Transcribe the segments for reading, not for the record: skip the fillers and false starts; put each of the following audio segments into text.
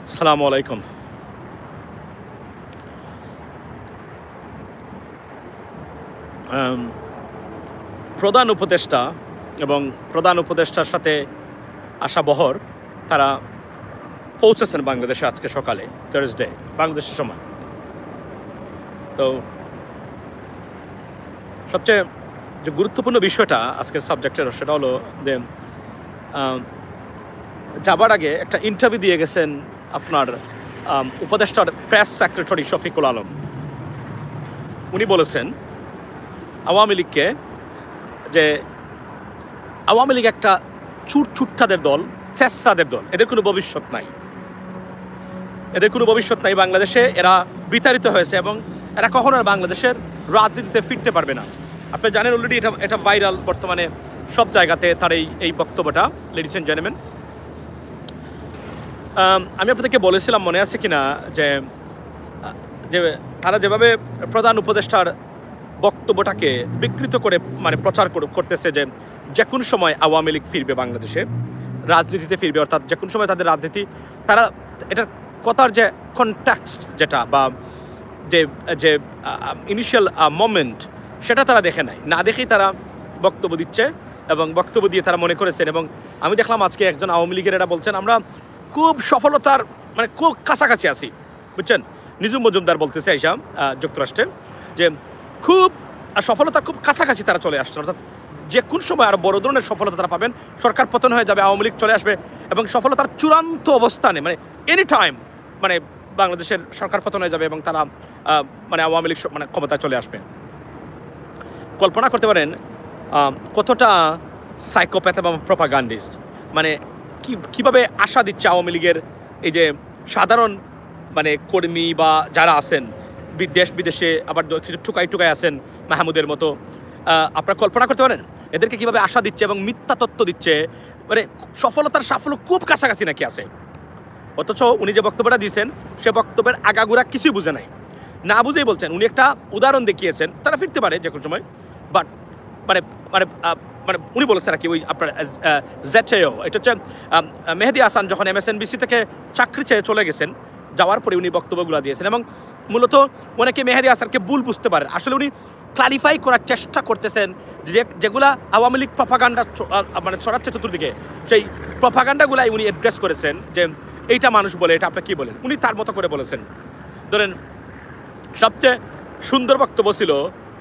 আসসালামু আলাইকুম। আম প্রধান উপদেষ্টা এবং প্রধান উপদেষ্টার সাথে আসা বহর তারা পৌঁছেছেন বাংলাদেশে আজকে সকালে থার্সডে বাংলাদেশের সময়। তো সবচেয়ে যে গুরুত্বপূর্ণ বিষয়টা আজকের সাবজেক্টের সেটা হলো যে আম যাবার আগে একটা ইন্টারভিউ দিয়ে গেছেন আপনার উপদেষ্টার প্রেস সেক্রেটারি শফিকুল আলম। উনি বলেছেন আওয়ামী লীগকে যে আওয়ামী লীগ একটা চুরচুট্টাদের দল, চেষ্টাদের দল, এদের কোনো ভবিষ্যৎ নাই, এদের কোনো ভবিষ্যৎ নাই বাংলাদেশে। এরা বিতাড়িত হয়েছে এবং এরা কখনো আর বাংলাদেশের রাজনীতিতে ফিরতে পারবে না। আপনি জানেন অলরেডি এটা ভাইরাল বর্তমানে সব জায়গাতে তার এই বক্তব্যটা। লেডিস এন্ড জেন্টলম্যান, আমি আপনাদেরকে বলেছিলাম মনে আছে কিনা যে যে তারা যেভাবে প্রধান উপদেষ্টার বক্তব্যটাকে বিকৃত করে প্রচার করতেছে যে কোনো সময় আওয়ামী লীগ ফিরবে বাংলাদেশে, রাজনীতিতে ফিরবে, অর্থাৎ যে কোনো সময় তাদের রাজনীতি, তারা এটার কথার যে কনটেক্সট যেটা বা যে যে ইনিশিয়াল মোমেন্ট সেটা তারা দেখে নাই, না দেখেই তারা বক্তব্য দিচ্ছে এবং বক্তব্য দিয়ে তারা মনে করেছেন। এবং আমি দেখলাম আজকে একজন আওয়ামী লীগের এটা বলছেন আমরা খুব সফলতার খুব কাছাকাছি আছি, বুঝছেন। নিজু মজুমদার বলতেছে এইসব যুক্তরাষ্ট্রে যে খুব সফলতার খুব কাছাকাছি তারা চলে আসছে, অর্থাৎ যে কোন সময় আরো বড় ধরনের সফলতা তারা পাবেন, সরকার পতন হয়ে যাবে, আওয়ামী লীগ চলে আসবে এবং সফলতার চূড়ান্ত অবস্থানে এনি টাইম বাংলাদেশের সরকার পতন হয়ে যাবে এবং তারা আওয়ামী লীগ ক্ষমতায় চলে আসবে। কল্পনা করতে পারেন কতটা সাইকোপ্যাথ এবং প্রপাগান্ডিস্ট, কিভাবে আশা দিচ্ছে আওয়ামী লীগের এই যে সাধারণ কর্মী বা যারা আছেন দেশ বিদেশে, আবার কিছু টুকাই আছেন মাহমুদের মতো। আপনারা কল্পনা করতে পারেন এদেরকে কিভাবে আশা দিচ্ছে এবং মিথ্যা তথ্য দিচ্ছে, সফলতার সাফল্য খুব কাছাকাছি নাকি আছে। অথচ উনি যে বক্তব্যটা দিয়েছেন সে বক্তব্যের আগাগোড়া কিছুই বুঝে নাই, না বুঝেই বলছেন। উনি একটা উদাহরণ দেখিয়েছেন তারা ফিরতে পারে যে কোনো সময়, বাট উনি বলেছেন আর কি ওই আপনার জেটেও, এটা হচ্ছে মেহেদী হাসান যখন MSNBC থেকে চাকরি চেয়ে চলে গেছেন, যাওয়ার পরে উনি বক্তব্যগুলো দিয়েছেন এবং মূলত অনেকে মেহেদী হাসানকে ভুল বুঝতে পারে। আসলে উনি ক্লারিফাই করার চেষ্টা করতেছেন যেগুলা আওয়ামী লীগ প্রপাগান্ডা ছড়াচ্ছে চতুর্দিকে, সেই প্রপাগান্ডাগুলাই উনি অ্যাড্রেস করেছেন যে এইটা মানুষ বলে, এটা আপনি কী বলেন। উনি তার মতো করে বলেছেন। ধরেন সবচেয়ে সুন্দর বক্তব্য ছিল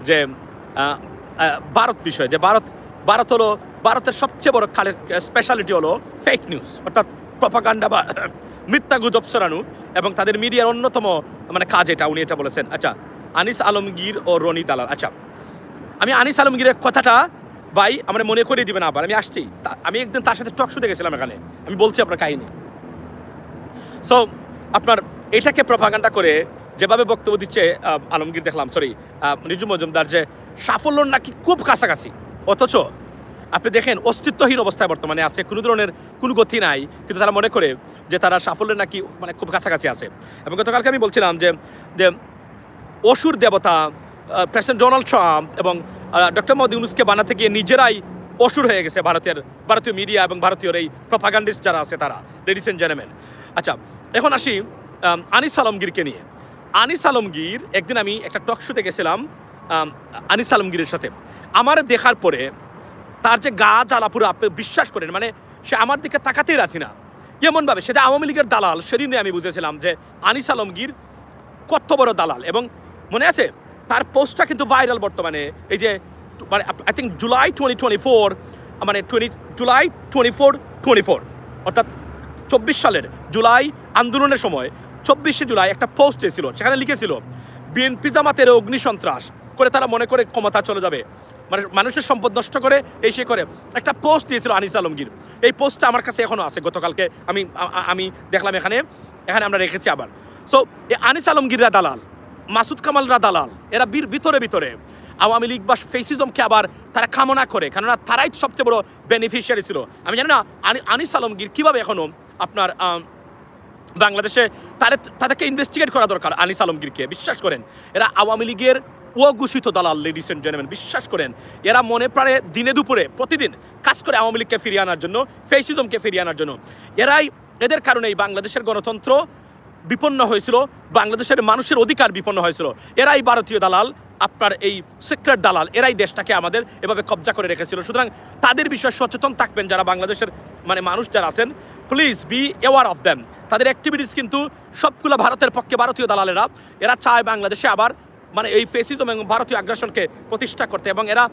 যে ভারত বিষয়, যে ভারত হলো, ভারতের সবচেয়ে বড় স্পেশালিটি হলো ফেক নিউজ, অর্থাৎ প্রপাগান্ডা বা মিথ্যা গুজব ছড়ানো, এবং তাদের মিডিয়ার অন্যতম কাজ এটা। উনি এটা বলেছেন। আচ্ছা, আনিস আলমগীর ও রনি দালাল। আচ্ছা, আমি আনিস আলমগীরের কথাটা ভাই আমরা মনে করিয়ে দিবেন আবার, আমি আসছি। আমি একদিন তার সাথে টক শুতে গেছিলাম এখানে, আমি বলছি আপনার কাহিনী। সো আপনার এটাকে প্রপাগান্ডা করে যেভাবে বক্তব্য দিচ্ছে আলমগীর, দেখলাম নিজু মজুমদার, যে সাফল্য নাকি খুব কাছাকাছি, অথচ আপনি দেখেন অস্তিত্বহীন অবস্থায় বর্তমানে আছে, কোনো ধরনের কোনো গতি নাই, কিন্তু তারা মনে করে যে তারা সাফল্যের নাকি খুব কাছাকাছি আছে। এবং গতকালকে আমি বলছিলাম যে অসুর দেবতা প্রেসিডেন্ট ডোনাল্ড ট্রাম্প এবং ডক্টর মোহাম্মদ ইউনূসকে বানাতে গিয়ে নিজেরাই অসুর হয়ে গেছে ভারতীয় মিডিয়া এবং ভারতীয় এই প্রপাগান্ডিস্ট যারা আছে তারা। লেডিস এন্ড জেন্টলম্যান, আচ্ছা এখন আসি আনিস আলমগীরকে নিয়ে। আনিস আলমগীর, একদিন আমি একটা টক শোতে গেছিলাম আনিস আলমগীরের সাথে, আমার দেখার পরে তার যে গা জ্বালা পুরো, আপনি বিশ্বাস করেন সে আমার দিকে তাকাতেই রাখি না, এমনভাবে সেটা আওয়ামী লীগের দালাল। সেদিনে আমি বুঝেছিলাম যে আনিস আলমগীর কত বড় দালাল। এবং মনে আছে তার পোস্টটা কিন্তু ভাইরাল বর্তমানে, এই যে আই থিঙ্ক জুলাই 2024, জুলাই 24 অর্থাৎ 24 সালের জুলাই আন্দোলনের সময় 24শে জুলাই একটা পোস্ট এসেছিল, সেখানে লিখেছিল বিএনপি জামাতের অগ্নিসন্ত্রাস করে তারা মনে করে ক্ষমতা চলে যাবে, মানুষের সম্পদ নষ্ট করে এই সে করে একটা পোস্ট দিয়েছিল আনিস আলমগীর। এই পোস্টটা আমার কাছে এখনও আছে, গতকালকে আমি দেখলাম এখানে আমরা রেখেছি আবার। সো এই আনিস আলমগীররা দালাল, মাসুদ কামালরা দালাল, এরা ভিতরে আওয়ামী লীগ বা ফেসিজমকে আবার তারা কামনা করে, কেননা তারাই সবচেয়ে বড় বেনিফিশিয়ারি ছিল। আমি জানি না আনিস আলমগীর কীভাবে এখনও আপনার বাংলাদেশে তাদেরকে ইনভেস্টিগেট করা দরকার। আনিস আলমগীরকে বিশ্বাস করেন, এরা আওয়ামী লীগের অঘোষিত দালাল। লেডিস এন্ড জেন্টলম্যান, বিশ্বাস করেন এরা মনে প্রাণে দিনে দুপুরে প্রতিদিন কাজ করে আওয়ামী লীগকে ফিরিয়ে আনার জন্য, ফেসিজমকে ফিরিয়ে আনার জন্য। এরাই এদের কারণেই বাংলাদেশের গণতন্ত্র বিপন্ন হয়েছিল, বাংলাদেশের মানুষের অধিকার বিপন্ন হয়েছিল। এরাই ভারতীয় দালাল, আপনার এই সিক্রেট দালাল, এরাই দেশটাকে আমাদের এভাবে কবজা করে রেখেছিল। সুতরাং তাদের বিষয়ে সচেতন থাকবেন যারা বাংলাদেশের মানুষ যারা আছেন, please be aware of them. তাদের অ্যাক্টিভিটিস কিন্তু সবগুলো ভারতের পক্ষে, ভারতীয় দালালেরা। এরা চায় বাংলাদেশে আবার এই ফেসিজম এবং ভারতীয় আগ্রাসনকে প্রতিষ্ঠা করতে, এবং এরা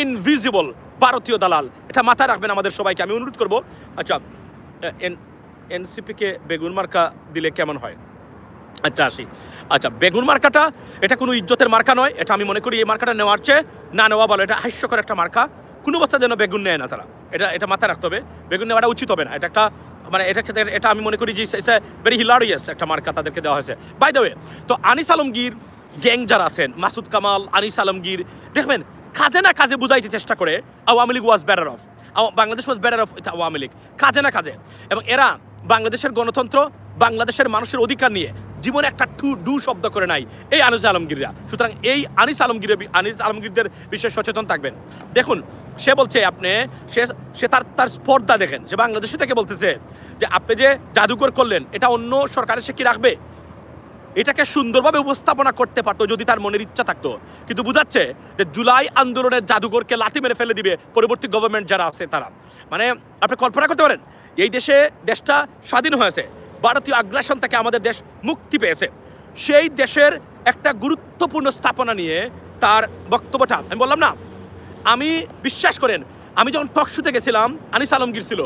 ইনভিজিবল ভারতীয় দালাল। এটা মাথায় রাখবেন আমাদের সবাইকে আমি অনুরোধ করব। আচ্ছা, এনসিপিকে বেগুন মার্কা দিলে কেমন হয়? আচ্ছা আসি। আচ্ছা, বেগুন মার্কাটা এটা কোনো ইজ্জতের মার্কা নয়। এটা আমি মনে করি এই মার্কাটা নেওয়ার চেয়ে না নেওয়া ভালো। এটা হাস্যকর একটা মার্কা। কোনো অবস্থা যেন বেগুন নেয় না তারা, এটা মাথায় রাখতে হবে। বেগুন নেওয়াটা উচিত হবে না। এটা একটা এটা আমি মনে করি যে ভেরি হিলারিয়াস একটা মার্কা তাদেরকে দেওয়া হয়েছে। বাই দ্য ওয়ে, তো আনিস আলমগীর গ্যাং যারা আছেন, মাসুদ কামাল, আনিস আলমগীর, দেখবেন কাজে না কাজে বুঝাইতে চেষ্টা করে Awami League was better of, Bangladesh was better of with Awami League, কাজে না কাজে। এবং এরা বাংলাদেশের গণতন্ত্র, বাংলাদেশের মানুষের অধিকার নিয়ে জীবনে একটা ডু শব্দ করে নাই এই আনিস আলমগীররা। সুতরাং এই আনিস আলমগীরদের বিষয়ে সচেতন থাকবেন। দেখুন, সে বলছে সে তার স্পর্ধা দেখেন, যে বাংলাদেশে থেকে বলতেছে যে আপনি যে জাদুঘর করলেন এটা অন্য সরকারের সে কি রাখবে? এটাকে সুন্দরভাবে উপস্থাপনা করতে পারতো যদি তার মনের ইচ্ছা থাকতো। কিন্তু বুঝাচ্ছে যে জুলাই আন্দোলনের জাদুঘরকে লাথি মেরে ফেলে দিবে পরবর্তী গভর্নমেন্ট যারা আছে তারা। আপনি কল্পনা করতে পারেন, এই দেশটা স্বাধীন হয়েছে, ভারতীয় আগ্রাসন থেকে আমাদের দেশ মুক্তি পেয়েছে। সেই দেশের একটা গুরুত্বপূর্ণ স্থাপনা নিয়ে তার বক্তব্যটা আমি বললাম না, আমি বিশ্বাস করেন, আমি যখন টক শুতে গেছিলাম, আনিস আলমগীর ছিল,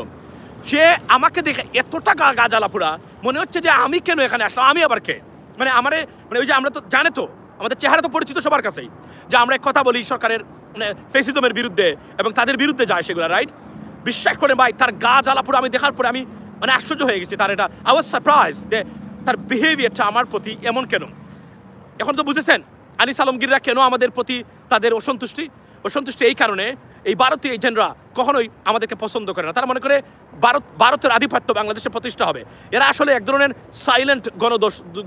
সে আমাকে দেখে এতটা গা জ্বালা পোড়া, মনে হচ্ছে যে আমি কেন এখানে আসলাম, আমি আবার কে? ওই যে আমরা তো জানে তো, আমাদের চেহারা তো পরিচিত সবার কাছেই, যে আমরা কথা বলি সরকারের ফেসিজমের বিরুদ্ধে এবং তাদের বিরুদ্ধে যায় সেগুলো, রাইট? বিশ্বাস করেন ভাই, তার গা জ্বালা পোড়া আমি দেখার পরে আমি আশ্চর্য হয়ে গেছি। তার এটা আই ওয়াজ সারপ্রাইজ যে তার বিহেভিয়ারটা আমার প্রতি এমন কেন। এখন তো বুঝেছেন আনিস আলমগীররা কেন আমাদের প্রতি তাদের অসন্তুষ্টি এই কারণে, এই ভারতীয় এজেন্টরা কখনোই আমাদেরকে পছন্দ করে না। তারা মনে করে ভারতের আধিপত্য বাংলাদেশে প্রতিষ্ঠা হবে। এরা আসলে এক ধরনের সাইলেন্ট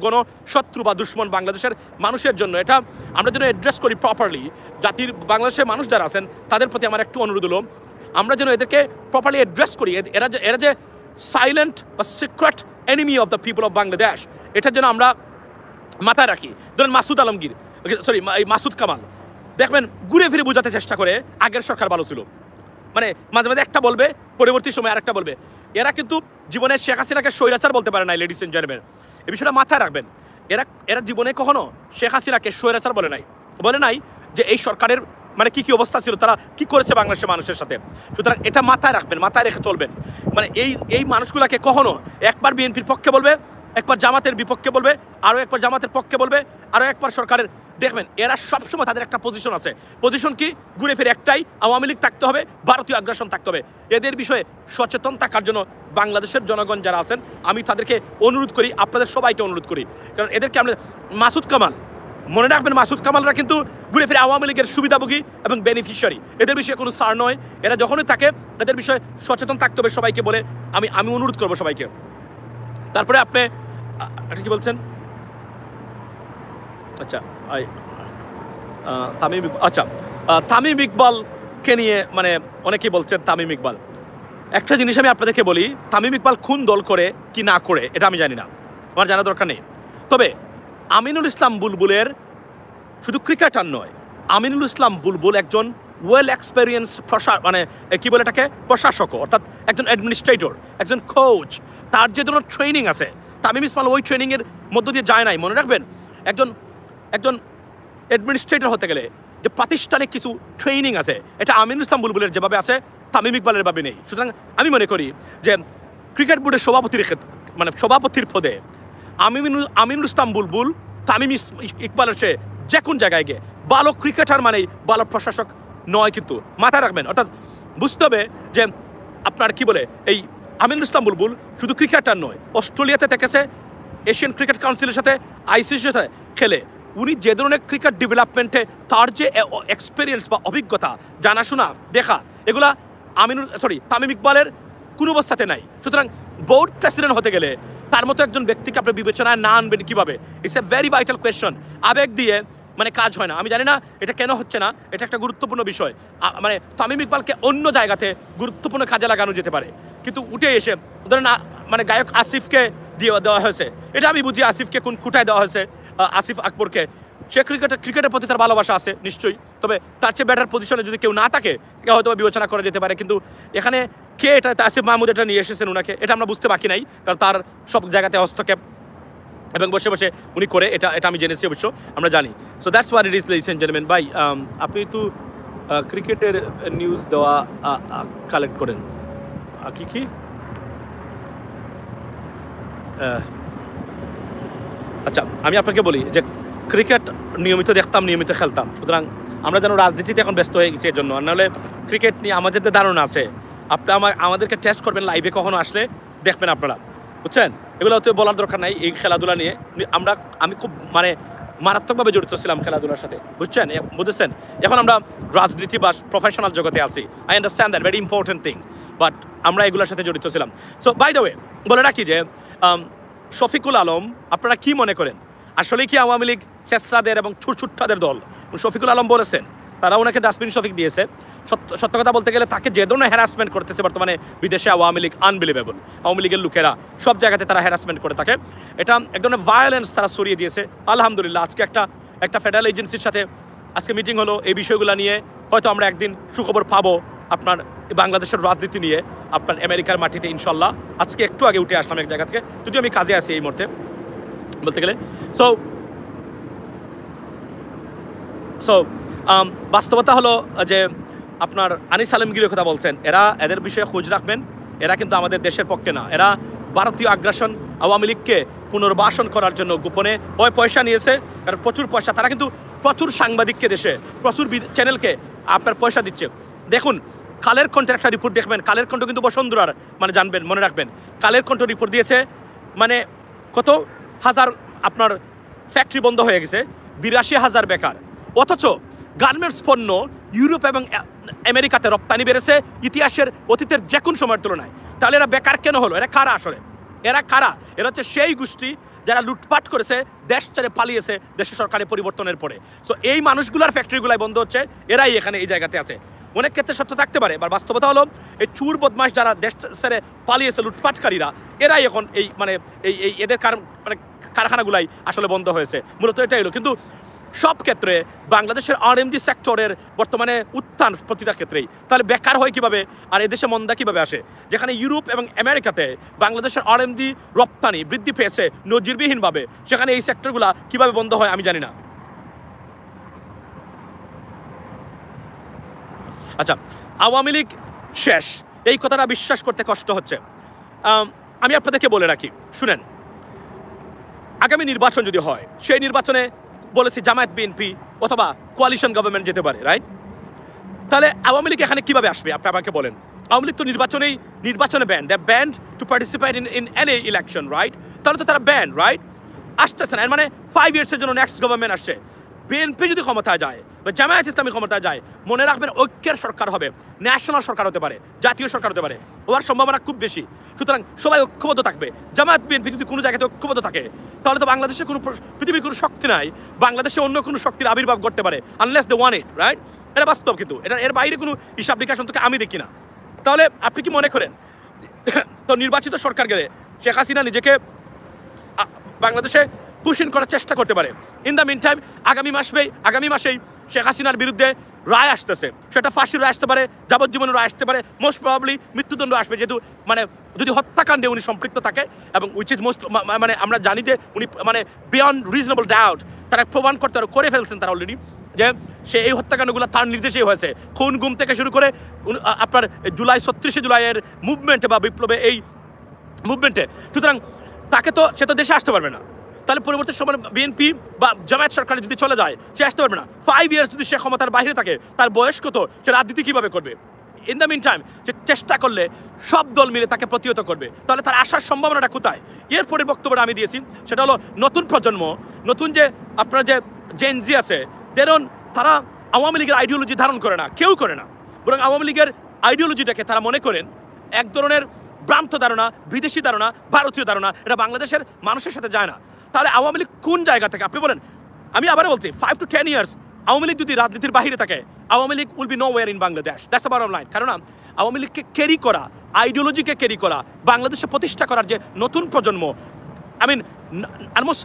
গণশত্রু বা দুশ্মন বাংলাদেশের মানুষের জন্য। এটা আমরা যেন অ্যাড্রেস করি প্রপারলি। জাতির বাংলাদেশের মানুষ যারা আছেন তাদের প্রতি আমার একটু অনুরোধ হলো, আমরা যেন এদেরকে প্রপারলি অ্যাড্রেস করি। এরা যে সাইলেন্ট বা secret enemy of the people of Bangladesh, এটার জন্য আমরা মাথায় রাখি। ধরেন মাসুদ কামাল, দেখবেন ঘুরে ফিরে বোঝাতে চেষ্টা করে আগের সরকার ভালো ছিল, মাঝে মাঝে একটা বলবে, পরবর্তী সময় আরেকটা বলবে। এরা কিন্তু জীবনে শেখ হাসিনাকে স্বৈরাচার বলতে পারে নাই, লেডিস এন্ড জেন্টলম্যান, এই বিষয়টা মাথায় রাখবেন। এরা জীবনে কখনো শেখ হাসিনাকে স্বৈরাচার বলে নাই যে এই সরকারের কি অবস্থা ছিল, তারা কি করেছে বাংলাদেশের মানুষের সাথে। সুতরাং এটা মাথায় রাখবেন, মাথায় রেখে চলবেন। এই মানুষগুলাকে কখনো একবার বিএনপির পক্ষে বলবে, একবার জামাতের বিপক্ষে বলবে, আরও একবার জামাতের পক্ষে বলবে, আরও একবার সরকারের। দেখবেন এরা সবসময় তাদের একটা পজিশন আছে। পজিশন কি? ঘুরে ফিরে একটাই, আওয়ামী লীগ থাকতে হবে, ভারতীয় আগ্রাসন থাকতে হবে। এদের বিষয়ে সচেতন থাকার জন্য বাংলাদেশের জনগণ যারা আছেন, আমি তাদেরকে অনুরোধ করি, আপনাদের সবাইকে অনুরোধ করি। কারণ এদেরকে আমরা মাসুদ কামাল, মনে রাখবেন মাসুদ কামালরা কিন্তু ঘুরে ফিরে আওয়ামী লীগের সুবিধাভোগী এবং বেনিফিশিয়ারি। এদের বিষয়ে কোনো সার নয়। এরা যখনই থাকে এদের বিষয়ে সচেতন থাকতে হবে সবাইকে বলে আমি অনুরোধ করবো সবাইকে। তারপরে আপনি কি বলছেন? আচ্ছা, তামিম ইকবালকে নিয়ে অনেকেই বলছেন তামিম ইকবাল। একটা জিনিস আমি আপনাদেরকে বলি, তামিম ইকবাল কোন দল করে কি না করে এটা আমি জানি না, আমার জানা দরকার নেই। তবে আমিনুল ইসলাম বুলবুলের শুধু ক্রিকেটার নয়, আমিনুল ইসলাম বুলবুল একজন ওয়েল এক্সপেরিয়েন্স প্রশাসক, অর্থাৎ একজন অ্যাডমিনিস্ট্রেটর, একজন কোচ। তার যে ধরনের ট্রেনিং আছে, তামিম ইসমাইল ওই ট্রেনিংয়ের মধ্য দিয়ে যায় নাই। মনে রাখবেন, একজন অ্যাডমিনিস্ট্রেটর হতে গেলে যে প্রাতিষ্ঠানিক কিছু ট্রেনিং আছে, এটা আমিনুল ইসলাম বুলবুলের যেভাবে আছে তামিম ইকবালের ভাবে নেই। সুতরাং আমি মনে করি যে ক্রিকেট বোর্ডের সভাপতির পদে আমিনুল ইসলাম বুলবুল তামিম ইকবালের সে যে কোন জায়গায় গিয়ে ভালো ক্রিকেটার ভালো প্রশাসক নয়, কিন্তু মাথায় রাখবেন। অর্থাৎ বুঝতে হবে যে আপনার এই আমিনুল ইসলাম বুলবুল শুধু ক্রিকেটার নয়, অস্ট্রেলিয়াতে থেকেছে, এশিয়ান ক্রিকেট কাউন্সিলের সাথে, আইসিসির সাথে খেলে। উনি যে ধরনের ক্রিকেট ডেভেলপমেন্টে তার যে এক্সপিরিয়েন্স বা অভিজ্ঞতা, জানাশোনা, দেখা, এগুলা তামিম ইকবালের কোনো অবস্থাতে নাই। সুতরাং বোর্ড প্রেসিডেন্ট হতে গেলে তার মতো একজন ব্যক্তিকে আপনি বিবেচনায় না আনবেন কীভাবে? It's a very vital question. আবেগ দিয়ে কাজ হয় না। আমি জানি না এটা কেন হচ্ছে না, এটা একটা গুরুত্বপূর্ণ বিষয়। তামিম ইকবালকে অন্য জায়গাতে গুরুত্বপূর্ণ কাজে লাগানো যেতে পারে, কিন্তু উঠে এসে ধরেন মানে গায়ক আসিফকে দেওয়া হয়েছে, এটা আমি বুঝি আসিফকে কোন খুঁটায় দেওয়া হয়েছে, আসিফ আকবরকে। সে ক্রিকেটের প্রতি তার ভালোবাসা আছে নিশ্চয়ই, তবে তার চেয়ে ব্যাটার পজিশনে যদি কেউ না থাকে তাকে হয়তো বিবেচনা করা যেতে পারে। কিন্তু এখানে কে এটা আসিফ মাহমুদ এটা নিয়ে এসেছেন ওনাকে, এটা আমরা বুঝতে বাকি নাই, কারণ তার সব জায়গাতে হস্তক্ষেপ এবং বসে বসে উনি করে, এটা আমি জেনেছি অবশ্য, আমরা জানি। So that's what it is ladies and gentleman. ভাই আপনি তো ক্রিকেটের নিউজ দেওয়া কালেক্ট করেন কি আচ্ছা, আমি আপনাকে বলি যে ক্রিকেট নিয়মিত দেখতাম, নিয়মিত খেলতাম, সুতরাং আমরা যেন রাজনীতিতে এখন ব্যস্ত হয়ে গেছি এর জন্য। নাহলে ক্রিকেট নিয়ে আমাদের যে ধারণা আছে, আপনি আমাদেরকে টেস্ট করবেন লাইভে, কখনো আসলে দেখবেন আপনারা, বুঝছেন? এগুলো তো বলার দরকার নাই। এই খেলাধুলা নিয়ে আমি খুব মানে মারাত্মকভাবে জড়িত ছিলাম খেলাধুলার সাথে, বুঝেছেন? এখন আমরা রাজনীতি বা প্রফেশনাল জগতে আছি, I understand that, very important thing, but আমরা এগুলোর সাথে জড়িত ছিলাম। সো বাই দ্য ওয়ে বলে রাখি যে শফিকুল আলম, আপনারা কি মনে করেন আসলে কি আওয়ামী লীগ চেসরাদের এবং ছুটছুট্টাদের দল? শফিকুল আলম বলেছেন তারা ওনাকে ডাস্টবিন শফিক দিয়েছে। সত্য কথা বলতে গেলে তাকে যে ধরনের হ্যারাসমেন্ট করতেছে বর্তমানে বিদেশে আওয়ামী লীগ, আনবিলিভেবল। আওয়ামী লীগের লোকেরা সব জায়গাতে তারা হ্যারাসমেন্ট করে থাকে, এটা এক ধরনের ভায়োলেন্স তারা সরিয়ে দিয়েছে। আলহামদুলিল্লাহ, আজকে একটা ফেডারেল এজেন্সির সাথে আজকে মিটিং হলো এই বিষয়গুলো নিয়ে, হয়তো আমরা একদিন সুখবর পাবো আপনার বাংলাদেশের রাজনীতি নিয়ে আপনার আমেরিকার মাটিতে ইনশাল্লাহ। আজকে একটু আগে উঠে আসলাম এক জায়গা থেকে, যদিও আমি কাজে আছি এই মুহূর্তে বলতে গেলে। সো বাস্তবতা হলো যে আপনার আনিস আলমগীরের কথা বলছেন, এদের বিষয়ে খোঁজ রাখবেন। এরা কিন্তু আমাদের দেশের পক্ষে না, এরা ভারতীয় আগ্রাসন আওয়ামী লীগকে পুনর্বাসন করার জন্য গোপনে পয়সা নিয়েছে, কারণ প্রচুর পয়সা। তারা কিন্তু প্রচুর সাংবাদিককে দেশে, প্রচুর চ্যানেলকে আপনার পয়সা দিচ্ছে। দেখুন কালের কণ্ঠের একটা রিপোর্ট দেখবেন, কালের কণ্ঠ কিন্তু বসুন্ধরার, মানে জানবেন, মনে রাখবেন, কালের কণ্ঠ রিপোর্ট দিয়েছে মানে কত হাজার আপনার ফ্যাক্টরি বন্ধ হয়ে গেছে, ৮২,০০০ বেকার। অথচ গার্মেন্টস পণ্য ইউরোপ এবং আমেরিকাতে রপ্তানি বেড়েছে ইতিহাসের অতীতের যে কোন সময়ের তুলনায়। তাহলে এরা বেকার কেন হলো? এরা কারা আসলে? এরা কারা? এরা হচ্ছে সেই গোষ্ঠী যারা লুটপাট করেছে, দেশ ছেড়ে পালিয়েছে দেশের সরকারের পরিবর্তনের পরে। সো এই মানুষগুলোর ফ্যাক্টরিগুলাই বন্ধ হচ্ছে, এরাই এখানে এই জায়গাতে আছে। অনেক ক্ষেত্রে সত্য থাকতে পারে, বা বাস্তবতা হলো এই চুর বদমাশ যারা দেশ ছেড়ে পালিয়েছে, লুটপাটকারীরা, এরাই এখন এই মানে এদের মানে কারখানাগুলাই আসলে বন্ধ হয়েছে, মূলত এটাই হলো। কিন্তু সব ক্ষেত্রে বাংলাদেশের আরএমজি সেক্টরের বর্তমানে উত্থান প্রতিটা ক্ষেত্রেই, তাহলে বেকার হয় কিভাবে আর এদেশে মন্দা কিভাবে আসে? যেখানে ইউরোপ এবং আমেরিকাতে বাংলাদেশের আরএমজি রপ্তানি বৃদ্ধি পেয়েছে নজিরবিহীনভাবে, সেখানে এই সেক্টরগুলা কিভাবে বন্ধ হয় আমি জানি না। আচ্ছা, আওয়ামী লীগ শেষ, এই কথাটা বিশ্বাস করতে কষ্ট হচ্ছে। আমি আপনাদেরকে বলে রাখি, শুনেন, আগামী নির্বাচন যদি হয়, সেই নির্বাচনে বলেছি জামায়াত বিএনপি অথবা কোয়ালিশন গভর্নমেন্ট যেতে পারে, রাইট? তাহলে আওয়ামী লীগ এখানে কিভাবে আসবে আপনি আমাকে বলেন। আওয়ামী লীগ তো নির্বাচনে ban, they banned to participate in any election, right? তাহলে তো তারা ব্যান, রাইট? আসতেছে না, মানে 5 ইয়ার্সের জন্য নেক্সট গভর্নমেন্ট আসছে। বিএনপি যদি ক্ষমতায় যায় বা জামায়াত ইসলামী ক্ষমতায় যায়, মনে রাখবেন ঐক্যের সরকার হবে, ন্যাশনাল সরকার হতে পারে, জাতীয় সরকার হতে পারে, হওয়ার সম্ভাবনা খুব বেশি। সুতরাং সবাই ঐক্যবদ্ধ থাকবে। জামায়াত বিএনপি যদি কোনো জায়গাতে ঐক্যবদ্ধ থাকে, তাহলে তো বাংলাদেশে কোনো পৃথিবীর কোনো শক্তি নাই বাংলাদেশে অন্য কোনো শক্তির আবির্ভাব করতে পারে, আনলেস দে ওয়ান ইট, রাইট? এটা বাস্তব, কিন্তু এর বাইরে কোনো হিসাব নিকাশ অন্তত আমি দেখি না। তাহলে আপনি কি মনে করেন তো নির্বাচিত সরকার গেলে শেখ হাসিনা নিজেকে বাংলাদেশে পুশিন করার চেষ্টা করতে পারে? ইন দ্য মিন টাইম আগামী মাসেই শেখ হাসিনার বিরুদ্ধে রায় আসতেছে, সেটা ফাঁসির রায় আসতে পারে, যাবজ্জীবনের রায় আসতে পারে, মোস্ট প্রবাবলি মৃত্যুদণ্ড আসবে, যেহেতু মানে যদি হত্যাকাণ্ডে উনি সম্পৃক্ত থাকে, এবং উইচ ইজ মোস্ট মানে আমরা জানি যে উনি মানে বিয়ন্ড রিজনেবল ডাউট তারা প্রমাণ করতে করে ফেলছেন তারা অলরেডি, যে সে এই হত্যাকাণ্ডগুলো তার নির্দেশেই হয়েছে, খুন গুম থেকে শুরু করে আপনার 36 জুলাইয়ের মুভমেন্টে বা বিপ্লবে, এই মুভমেন্টে। সুতরাং সে তো দেশে আসতে পারবে না। তাহলে পরবর্তী সময় বিএনপি বা জামায়াত সরকার যদি চলে যায়, সে আসতে পারবে না। 5 ইয়ার্স যদি সে ক্ষমতার বাইরে থাকে, তার বয়স কত, সে রাজনীতি কীভাবে করবে? ইন দ্য মিন টাইম যে চেষ্টা করলে সব দল মিলে তাকে প্রতিহত করবে, তাহলে তার আসার সম্ভাবনাটা কোথায়? এরপরে বক্তব্যটা আমি দিয়েছি, সেটা হলো নতুন প্রজন্ম, নতুন যে আপনার যে জেনজি আছে, তারা আওয়ামী লীগের আইডিওলজি ধারণ করে না, কেউ করে না, বরং আওয়ামী লীগের আইডিওলজিটাকে তারা মনে করেন এক ধরনের ভ্রান্ত ধারণা, বিদেশি ধারণা, ভারতীয় ধারণা, এটা বাংলাদেশের মানুষের সাথে যায় না। তাহলে আওয়ামী লীগ কোন জায়গা থেকে আপনি বলেন? আমি আবারও বলছি, 5 to 10 ইয়ার্স আওয়ামী লীগ যদি রাজনীতির বাহিরে থাকে, Awami League will be nowhere in Bangladesh, that's the bottom line. কারণ আওয়ামী লীগকে ক্যারি করা, আইডিওলজিকে ক্যারি করা, বাংলাদেশে প্রতিষ্ঠা করার যে নতুন প্রজন্ম, I mean almost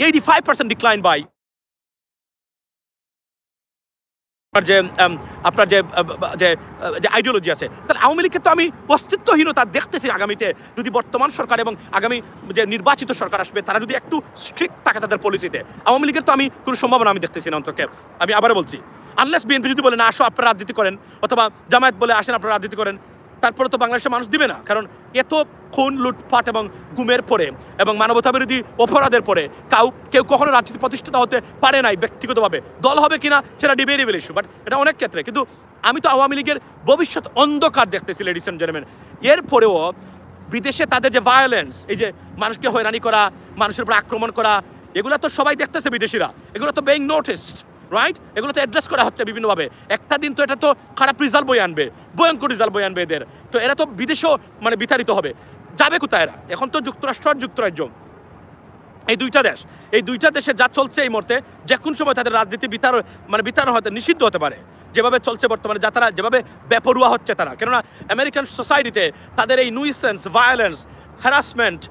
85% decline by যে আপনার যে আইডিওলজি আছে, তার আওয়ামী লীগকে তো আমি অস্তিত্বহীনতা দেখতেছি আগামীতে। যদি বর্তমান সরকার এবং আগামী যে নির্বাচিত সরকার আসবে তারা যদি একটু স্ট্রিক্ট থাকে তাদের পলিসিতে, আওয়ামী লীগের তো আমি কোনো সম্ভাবনা আমি দেখতেছি না অন্তকে। আমি আবারও বলছি, আনলেস বিএনপি যদি বলে না আসো আপনারা রাজনীতি করেন, অথবা জামায়াত বলে আসেন আপনারা রাজনীতি করেন, তারপরে তো বাংলাদেশের মানুষ দিবে না। কারণ এত খুন, লুটপাট এবং গুমের পরে এবং মানবতাবিরোধী অপরাধের পরে কেউ কখনো রাজনীতি প্রতিষ্ঠিত হতে পারে নাই ব্যক্তিগতভাবে। দল হবে কিনা সেটা ডিবেটেবল ইস্যু, বাট এটা অনেক ক্ষেত্রে। কিন্তু আমি তো আওয়ামী লীগের ভবিষ্যৎ অন্ধকার দেখতেছি লেডিস এন্ড জেন্টলম্যান। এরপরেও বিদেশে তাদের যে ভায়োলেন্স, এই যে মানুষকে হয়রানি করা, মানুষের উপর আক্রমণ করা, এগুলো তো সবাই দেখতেছে বিদেশিরা, এগুলো তো বেইং নোটিসড, রাইট? এগুলো তো অ্যাড্রেস করা হচ্ছে বিভিন্নভাবে। একটা দিন তো এটা তো খারাপ রেজাল্ট বয়ে আনবে, ভয়ঙ্কর রেজাল্ট বয়ে আনবে এদের। তো এরা তো বিদেশেও মানে বিতাড়িত হবে। যাবে কোথায় এরা? এখন তো যুক্তরাষ্ট্র আর যুক্তরাজ্য, এই দুইটা দেশে যা চলছে এই মুহূর্তে, যে কোন সময় তাদের রাজনীতি বিতাড়ন হতে নিষিদ্ধ হতে পারে, যেভাবে চলছে বর্তমানে, যা তারা যেভাবে বেপরুয়া হচ্ছে তারা। কেননা আমেরিকান সোসাইটিতে তাদের এই নুইসেন্স, ভায়োলেন্স, হ্যারাসমেন্ট,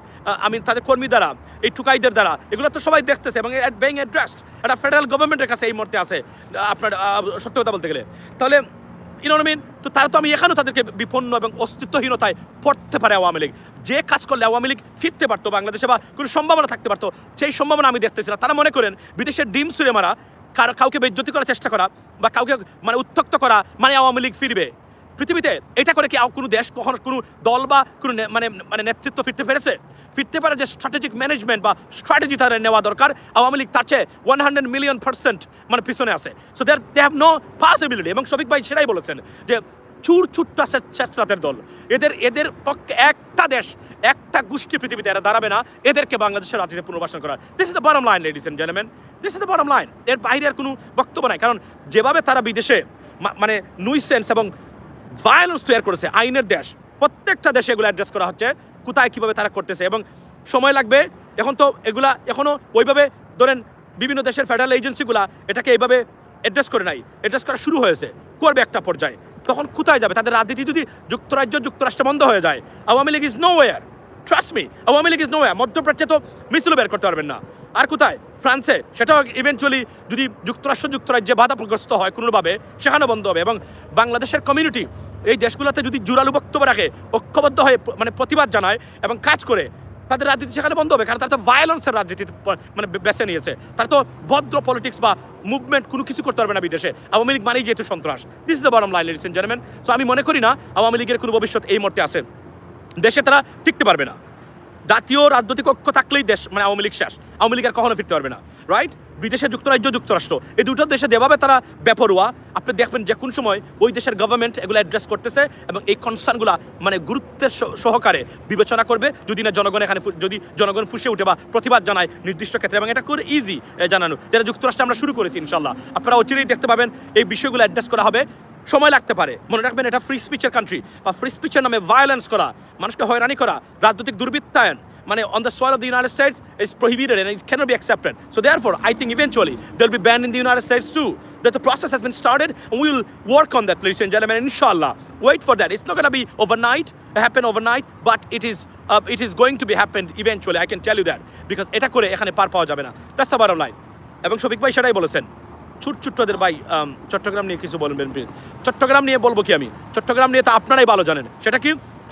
তাদের কর্মী দ্বারা, এই টুকাইদের দ্বারা, এগুলো তো সবাই দেখতেছে এবং বেইং অ্যাড্রেসড একটা ফেডারেল গভর্নমেন্টের কাছে এই মুহূর্তে আছে। আপনার সত্য কথা বলতে গেলে তাহলে ইউনোমিন তো তারা তো আমি এখানেও তাদেরকে বিপন্ন এবং অস্তিত্বহীনতায় পড়তে পারে আওয়ামী লীগ। যে কাজ করলে আওয়ামী লীগ ফিরতে পারতো বাংলাদেশে বা কোনো সম্ভাবনা থাকতে পারতো, সেই সম্ভাবনা আমি দেখতেছি না। তারা মনে করেন বিদেশের ডিম ছুঁড়ে মারা, কাউকে বেজ্জতি করার চেষ্টা করা বা কাউকে উত্ত্যক্ত করা মানে আওয়ামী লীগ ফিরবে। পৃথিবীতে এটা করে কি কোনো দেশ কখনো কোনো দল বা কোনো নেতৃত্ব ফিরতে পেরেছে? ফিরতে পারে যে স্ট্র্যাটেজিক ম্যানেজমেন্ট বা স্ট্র্যাটেজি তাদের নেওয়া দরকার। আওয়ামী লীগ তার চেয়ে 100,000,000% পিছনে আছে। So they have no possibility. এবং শফিক ভাই সেটাই বলেছেন যে চুরচুট্টা ছেচরাতের দল, এদের পক্ষে একটা গোষ্ঠী পৃথিবীতে এরা দাঁড়াবে না এদেরকে বাংলাদেশের রাজনীতিতে পুনর্বাসন করা। This is the bottom line ladies and gentleman, this is the bottom line. এর বাইরে আর কোনো বক্তব্য নাই। কারণ যেভাবে তারা বিদেশে নুইসেন্স এবং ভায়োলেন্স তৈরি করেছে, আইনের দেশ, প্রত্যেকটা দেশে এগুলো অ্যাড্রেস করা হচ্ছে কোথায় কীভাবে তারা করতেছে এবং সময় লাগবে। এখন তো এগুলা এখনও ওইভাবে ধরেন বিভিন্ন দেশের ফেডারেল এজেন্সিগুলা এটাকে এইভাবে অ্যাড্রেস করে নাই, অ্যাড্রেস করা শুরু হয়েছে, করবে একটা পর্যায়ে। তখন কোথায় যাবে? তাদের রাজনীতি যদি যুক্তরাষ্ট্রে বন্ধ হয়ে যায়, Awami League is nowhere, trust me, Awami League is nowhere. মধ্যপ্রাচ্যে তো মিছিলও বের করতে পারবেন না। আর কোথায়? ফ্রান্সে, সেটাও ইভেনচুয়ালি যদি যুক্তরাজ্যে বাধাগ্রস্ত হয় কোনোভাবে, সেখানেও বন্ধ হবে। এবং বাংলাদেশের কমিউনিটি এই দেশগুলোতে যদি জোরালো বক্তব্য রাখে, ঐক্যবদ্ধ হয়ে প্রতিবাদ জানায় এবং কাজ করে, তাদের রাজনীতি সেখানে বন্ধ হবে। কারণ তারা তো ভায়োলেন্সের রাজনীতি বেছে নিয়েছে। তারা তো ভদ্র পলিটিক্স বা মুভমেন্ট কোনো কিছু করতে পারবে না বিদেশে। আওয়ামী লীগ মানেই যেহেতু সন্ত্রাস। This is the bottom line ladies and gentleman. So আমি মনে করি না আওয়ামী লীগের কোনো ভবিষ্যৎ এই মুহূর্তে আছে। দেশে তারা টিকতে পারবে না। জাতীয় রাজনৈতিক ঐক্য থাকলেই দেশ আওয়ামী লীগ শেষ। আওয়ামী লীগ আর কখনো ফিরতে পারবে না, রাইট? বিদেশে যুক্তরাষ্ট্র, এই দুটো দেশে যেভাবে তারা বেপরোয়া, আপনি দেখবেন যে কোন সময় ওই দেশের গভর্নমেন্ট এগুলো অ্যাড্রেস করতেছে এবং এই কনসার্নগুলো সগুরুত্বের সহকারে বিবেচনা করবে। যদি না জনগণ ফুসে উঠে বা প্রতিবাদ জানায় নির্দিষ্ট ক্ষেত্রে, এবং এটা করে ইজি জানানো, যেটা যুক্তরাষ্ট্রে আমরা শুরু করেছি। ইনশাল্লাহ আপনারা অচিরেই দেখতে পাবেন এই বিষয়গুলো অ্যাড্রেস করা হবে। সময় লাগতে পারে। মনে রাখবেন এটা ফ্রি স্পিচের কান্ট্রি, বা ফ্রি স্পিচের নামে ভায়োলেন্স করা, মানুষকে হয়রানি করা, রাজনৈতিক দুর্বৃত্তায়ন on the soil of the United States is prohibited and it cannot be accepted. So therefore, I think eventually they'll be banned in the United States too. That the process has been started and we will work on that, ladies and gentlemen, inshallah. Wait for that. It's not going to be happen overnight, but it is going to be happened eventually. I can tell you that, because এটা করে এখানে পার পাওয়া যাবে না। That's the bottom line. এবং শফিক ভাই সেটাই বলেছেন। ছোট্টদের ভাই চট্টগ্রাম নিয়ে কিছু বলবেন প্লিজ। চট্টগ্রাম নিয়ে বলবো কি আমি? চট্টগ্রাম নিয়ে তো আপনারাই ভালো জানেন।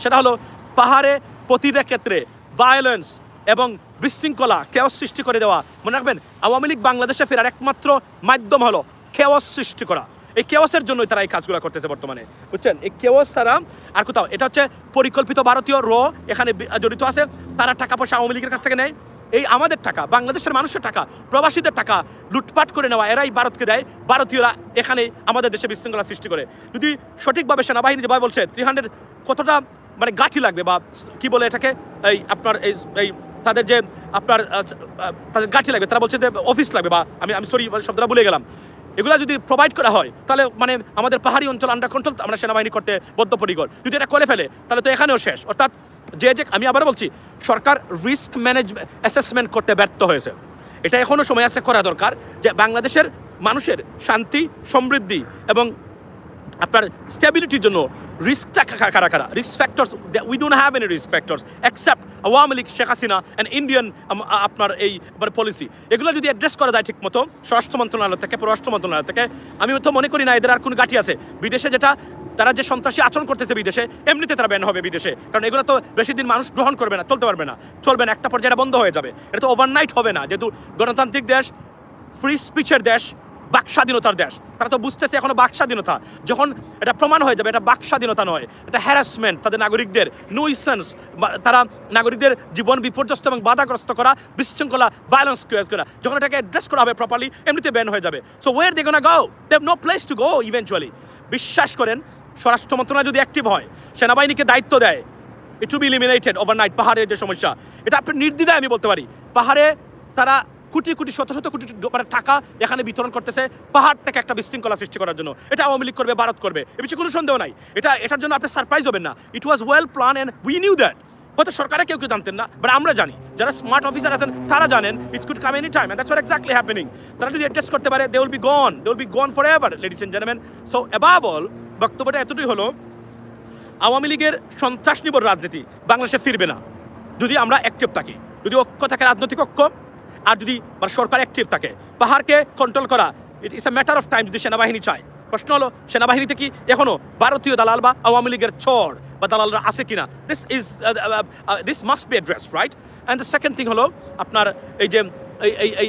সেটা হলো পাহাড়ে প্রতিটা ক্ষেত্রে ভায়োলেন্স এবং বিশৃঙ্খলা, কেওস সৃষ্টি করে দেওয়া। মনে রাখবেন আওয়ামী লীগ বাংলাদেশে ফেরার একমাত্র মাধ্যম হলো কেওস সৃষ্টি করা। এই কেওসের জন্যই তারা এই কাজগুলো করতেছে বর্তমানে, বুঝছেন? এই কেওস ছাড়া আর কোথাও, এটা হচ্ছে পরিকল্পিত ভারতীয় এখানে জড়িত আছে। তারা টাকা পয়সা আওয়ামী লীগের কাছ থেকে নেয়, এই আমাদের টাকা, বাংলাদেশের মানুষের টাকা, প্রবাসীদের টাকা লুটপাট করে নেওয়া এরাই ভারতকে দেয়। ভারতীয়রা এখানে আমাদের দেশে বিশৃঙ্খলা সৃষ্টি করে। যদি সঠিকভাবে সেনাবাহিনী যেভাবে বলছে 300 কতটা গাঠি লাগবে, বা কি বলে এটাকে, এই আপনার এই তাদের যে আপনার তাদের গাঠি লাগবে, তারা বলছে যে অফিস লাগবে, বা আমি সরি শব্দটা ভুলে গেলাম। এগুলো যদি প্রোভাইড করা হয় তাহলে আমাদের পাহাড়ি অঞ্চল আন্ডার কন্ট্রোল আমরা সেনাবাহিনী করতে বদ্ধপরিকর। যদি এটা করে ফেলে তাহলে তো এখানেও শেষ। অর্থাৎ আমি আবার বলছি, সরকার রিস্ক ম্যানেজমেন্ট অ্যাসেসমেন্ট করতে ব্যর্থ হয়েছে। এটা এখনও সময় আছে, করা দরকার, যে বাংলাদেশের মানুষের শান্তি, সমৃদ্ধি এবং আপনার স্টেবিলিটির জন্য রিস্কটা কারা কারা risk factors we don't have any risk factors except Awami League Sheikh Hasina and Indian আপনার এই মানে পলিসি এগুলো যদি অ্যাড্রেস করা যায় ঠিক মতো স্বরাষ্ট্র মন্ত্রণালয় থেকে পররাষ্ট্র মন্ত্রণালয় থেকে আমি তো মনে করি না এদের আর কোনো গাঠি আছে বিদেশে যেটা তারা যে সন্ত্রাসী আচরণ করতেছে বিদেশে এমনিতে তারা ব্যান হবে বিদেশে কারণ এগুলো তো বেশি দিন মানুষ গ্রহণ করবে না চলতে পারবে না চলবে না একটা পর্যায়ে বন্ধ হয়ে যাবে এটা তো ওভারনাইট হবে না যেহেতু গণতান্ত্রিক দেশ ফ্রি স্পিচের দেশ বাক স্বাধীনতার দেশ তারা তো বুঝতেছে এখনো বাক স্বাধীনতা যখন এটা প্রমাণ হয়ে যাবে এটা বাক স্বাধীনতা নয় এটা হ্যারাসমেন্ট তাদের নাগরিকদের নুইসেন্স তারা নাগরিকদের জীবন বিপর্যস্ত এবং বাধাগ্রস্ত করা বিশৃঙ্খলা ভায়োলেন্স করা যখন এটাকে অ্যাড্রেস করা হবে প্রপারলি এমনিতে ব্যান হয়ে যাবে so where they gonna go they have no place to go eventually বিশ্বাস করেন স্বরাষ্ট্র মন্ত্রণালয় যদি অ্যাক্টিভ হয় সেনাবাহিনীকে দায়িত্ব দেয় it will be eliminated overnight পাহাড়ের যে সমস্যা এটা আপনি নির্দ্বিধায় আমি বলতে পারি পাহাড়ে তারা কোটি কোটি শত শত কোটি টাকা এখানে বিতরণ করতেছে পাহাড় থেকে একটা বিশৃঙ্খলা সৃষ্টি করার জন্য এটা আওয়ামী লীগ করবে ভারত করবে এ বিষয়ে কোনো সন্দেহ নাই এটার জন্য আপনি সারপ্রাইজ হবেন না it was well plan and we knew that হয়তো সরকারে কেউ জানতেন না বাট আমরা জানি যারা স্মার্ট অফিসার আছেন তারা জানেন it could come any time and that's what exactly happening তারা যদি অ্যাডজাস্ট করতে পারে they will be gone forever ladies and gentleman so above all বক্তব্যটা এতটুকুই হলো আওয়ামী লীগের সন্ত্রাস নির্ভর রাজনীতি বাংলাদেশে ফিরবে না যদি আমরা অ্যাক্টিভ থাকি যদি ঐক্য থাকে রাজনৈতিক ঐক্য আর যদি মানে সরকার অ্যাক্টিভ থাকে পাহাড়কে কন্ট্রোল করা ইট ইস এ ম্যাটার অফ টাইম যদি সেনাবাহিনী চায় প্রশ্ন হলো সেনাবাহিনীতে কি এখনো ভারতীয় দালাল বা আওয়ামী লীগের চর বা দালালরা আছে কিনা this must be address right and the second thing হলো আপনার এই যে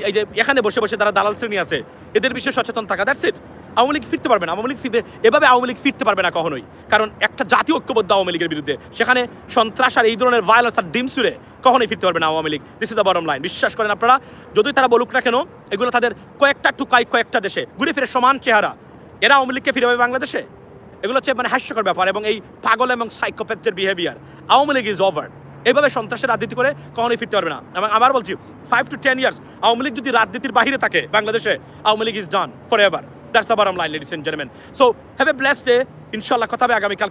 এই যে এখানে বসে বসে যারা দালাল শ্রেণী আছে এদের বিষয়ে সচেতন থাকা দ্যাটস ইট আওয়ামী লীগ ফিরতে পারবে না আওয়ামী লীগ ফিরবে এভাবে আওয়ামী লীগ ফিরতে পারবে না কখনোই কারণ একটা জাতীয় ঐক্যবদ্ধ আওয়ামী লীগের বিরুদ্ধে সেখানে সন্ত্রাস আর এই ধরনের ভায়োলেন্স আর ডিম সুরে কখনোই ফিরতে পারবে না Awami League this is the bottom line বিশ্বাস করেন আপনারা যদি তারা বলুক না কেন এগুলো তাদের কয়েকটা টুকাই কয়েকটা দেশে ঘুরে ফিরে সমান চেহারা এরা আওয়ামী লীগকে ফিরে পাবে বাংলাদেশে এগুলো হচ্ছে মানে হাস্যকর ব্যাপার এবং এই পাগল এবং সাইকোপ্যাথের behaviour Awami League is over এভাবে সন্ত্রাসের রাজনীতি করে কখনোই ফিরতে পারবে না এবং আবার বলছি 5 to 10 years আওয়ামী লীগ যদি রাজনীতির বাইরে থাকে বাংলাদেশে Awami League is done forever that's the bottom line ladies and gentleman so have a blessed day ইনশাআল্লাহ কথা হবে আগামীকাল